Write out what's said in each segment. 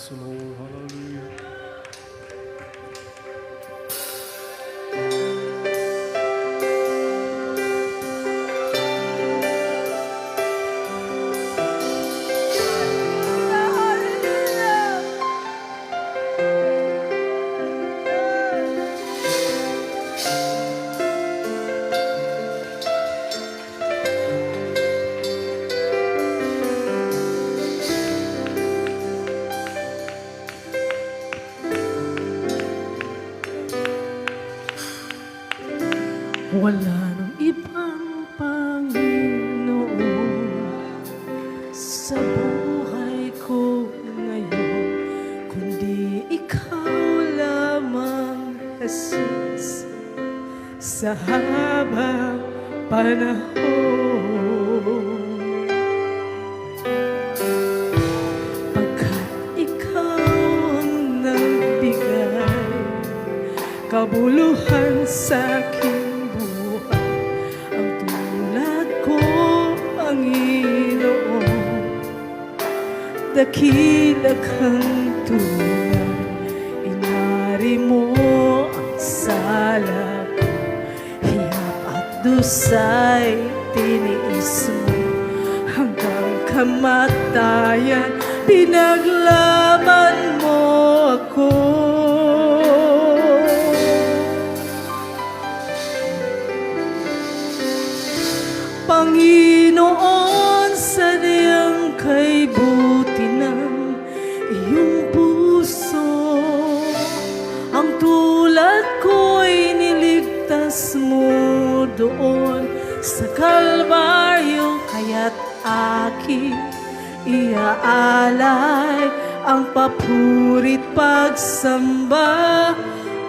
the Lord. Hallelujah. Wala nang ibang Panginoon sa buhay ko ngayon, kundi ikaw lamang, Jesus, sa habang panahon. Pagkat ikaw ang nagbigay kabuluhan sa akin, dakila kang tulad, inari mo ang sala ko, hirap at dusay tiniis mo, hanggang kamatayan pinaglaban mo ako. Panginoon, sadyang kay buti ng iyong puso, ang tulad ko'y niligtas mo doon sa Kalbaryo, kaya't aking iaalay ang papurit pagsamba,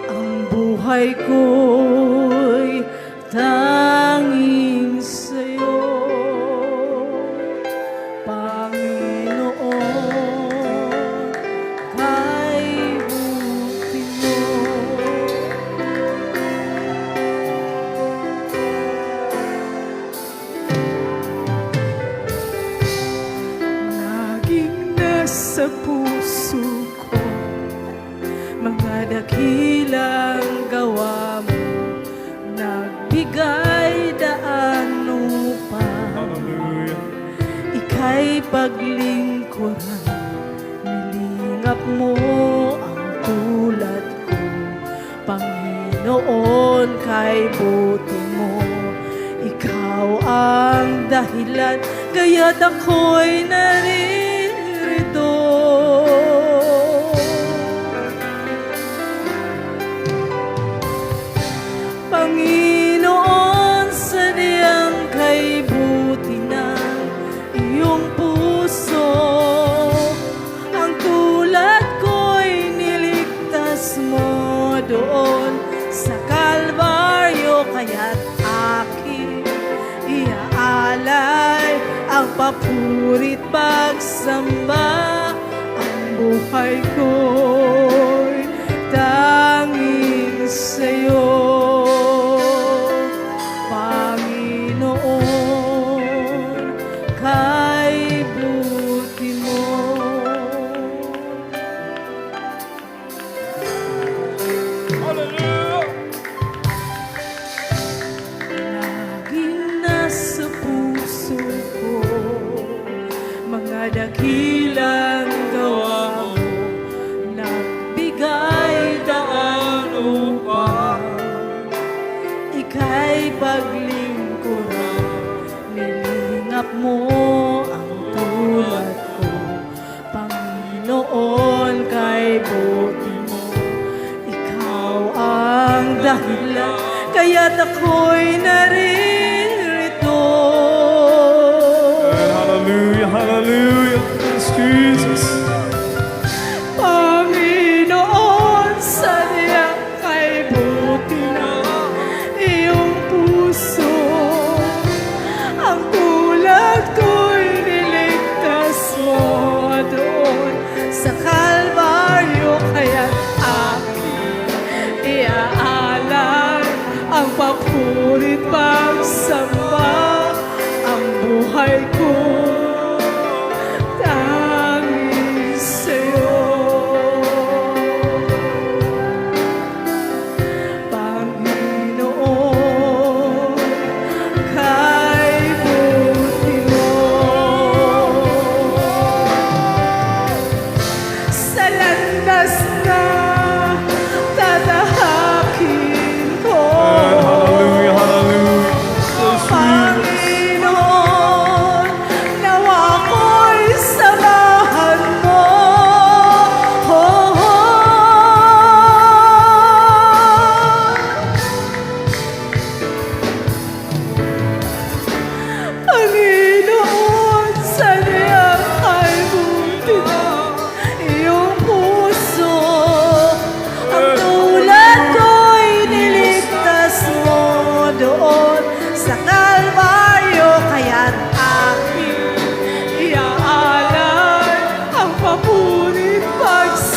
ang buhay ko'y tanging sa'yo. Panginoon, kay buti mo. Laging nasa puso ko mga dakilang gawa mo, nagbigay daan upang ika'y paglingkuran. Nilingap mo ang tulad ko, Panginoon, kay buti mo. Ikaw ang dahilan, kaya't ako'y naririto. Panginoon, sadyang kay buti ng iyong puso, ang tulad ko'y niligtas mo doon sa Kalbaryo, kaya't aking iaalay ang papurit pagsamba, ang buhay ko'y tanging sa'yo. Kay buti mo. Hallelujah. Laging nasa puso ko mga dakilang gawa mo, nagbigay daan upang ika'y paglingkuran. Nilingap mo ang tulad ko, Panginoon, kay buti mo. Ikaw ang dahilan, kaya't ako'y naririto. Hallelujah, hallelujah. Yes, Jesus. Panginoon, sadyang kay buti ng iyong puso, ang tulad ko'y niligtas mo doon sa Kalbaryo, kaya't aking iaalay ang papurit pagsamba, ang buhay ko tanging sa'yo.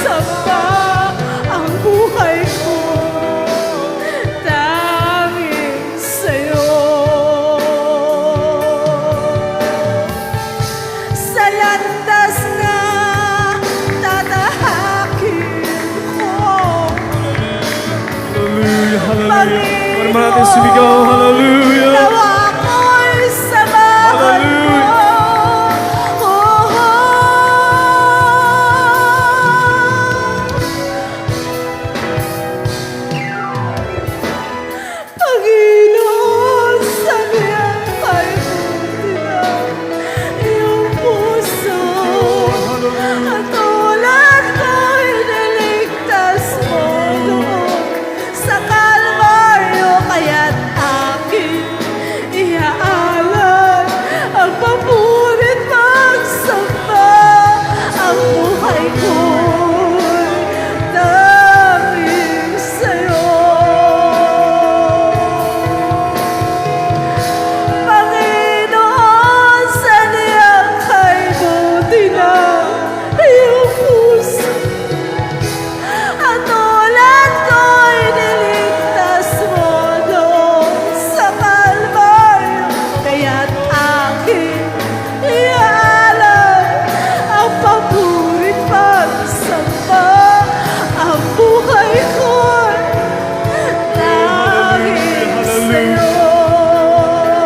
pagsamba ang buhay ko tanging sa'yo. Sa landas na tatahakin ko, Hallelujah, hallelujah. Panginoon, Ano man natin sumigaw, hallelujah. nawa ko'y samahan mo. Hallelujah. Panginoon, sabihan kay buti na iyong puso. At tulad ko'y niligtas mo doon sa Kalbaryo, kaya't aking iaalay ang papurit pagsamba. Ang buhay ko'y tanging sa'yo. Panginoon, saniyang kay buti na iyong puso. At tulad ko'y niligtas mo doon sa Kalbaryo, kaya't aking iaalay ang papurit pagsamba. Ang buhay ko'y tanging sa'yo.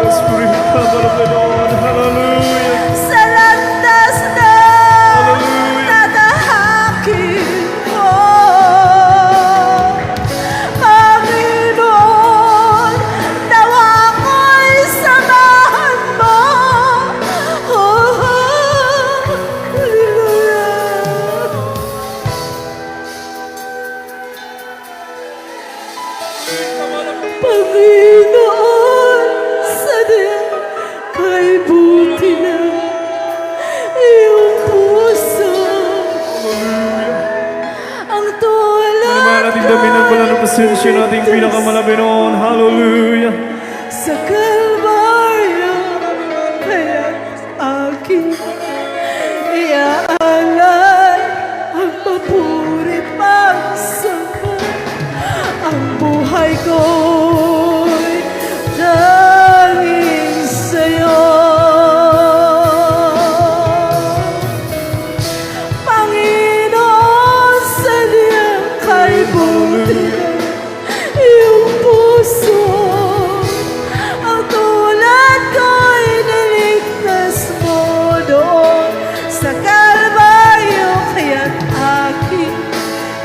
Let's bring it up, Lord. Hallelujah. Sa landas na Hallelujah. tatahakin ko, Panginoon, nawa ko'y samahan mo. Oh, hallelujah. Panginoon, sadya kay buti na iyong puso. Ang Ano tulad man natin dami ng wala ng pasensya nating pinakamalaki noon, hallelujah. sa Kalbaryo, kaya't aking iaalay ang papurit pagsamba. Ang buhay ko'y tanging sa'yo. Panginoon, saniyang kay buti iyong puso. Ang tulad ko'y niligtas mo doon sa Kalbaryo, kaya't aking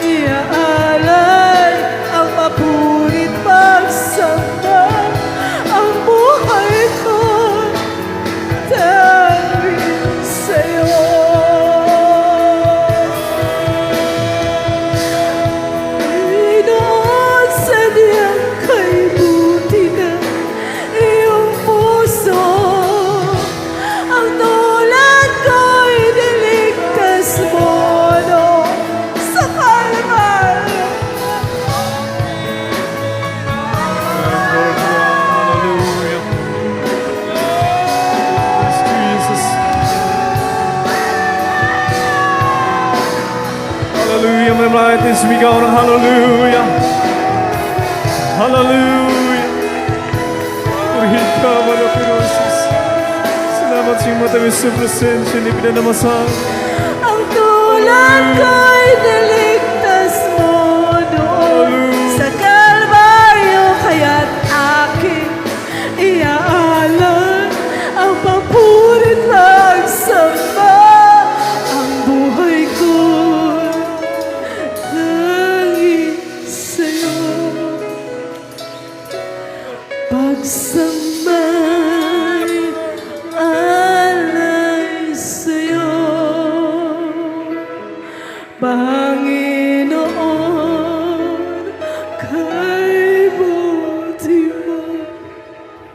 iaalay ang papurit pagsamba. Ang buhay ko tanging sa'yo. Panginoon, sadyang kay buti na iyong puso. Ang tulad ko'y niligtas mo doon sa Kalbaryo. Lord, hallelujah. Yes, Jesus. Hallelujah. May mga natin sumigaw ng hallelujah. Hallelujah. Purihin ka, Manapirosis. Salamat sa iyong matamis sa presensya ni pinanamasang. Ang tulad ko'y niligtas mo doon sa Kalbaryo, kaya't aking iaalay ang papurit pagsamba. Ang buhay ko'y tanging sa'yo. Pagsamba'y alay sa'yo, Panginoon, kay buti mo.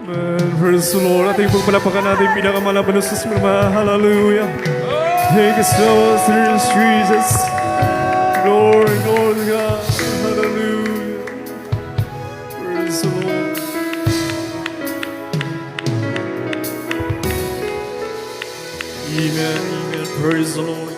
Man, praise the Lord. Ating pagpalapakan natin pinakamalabanos sa mga hallelujah. Thank you so much, Jesus. Glory, Lord God. Hallelujah. Praise the Lord. Amen, amen. Praise the Lord.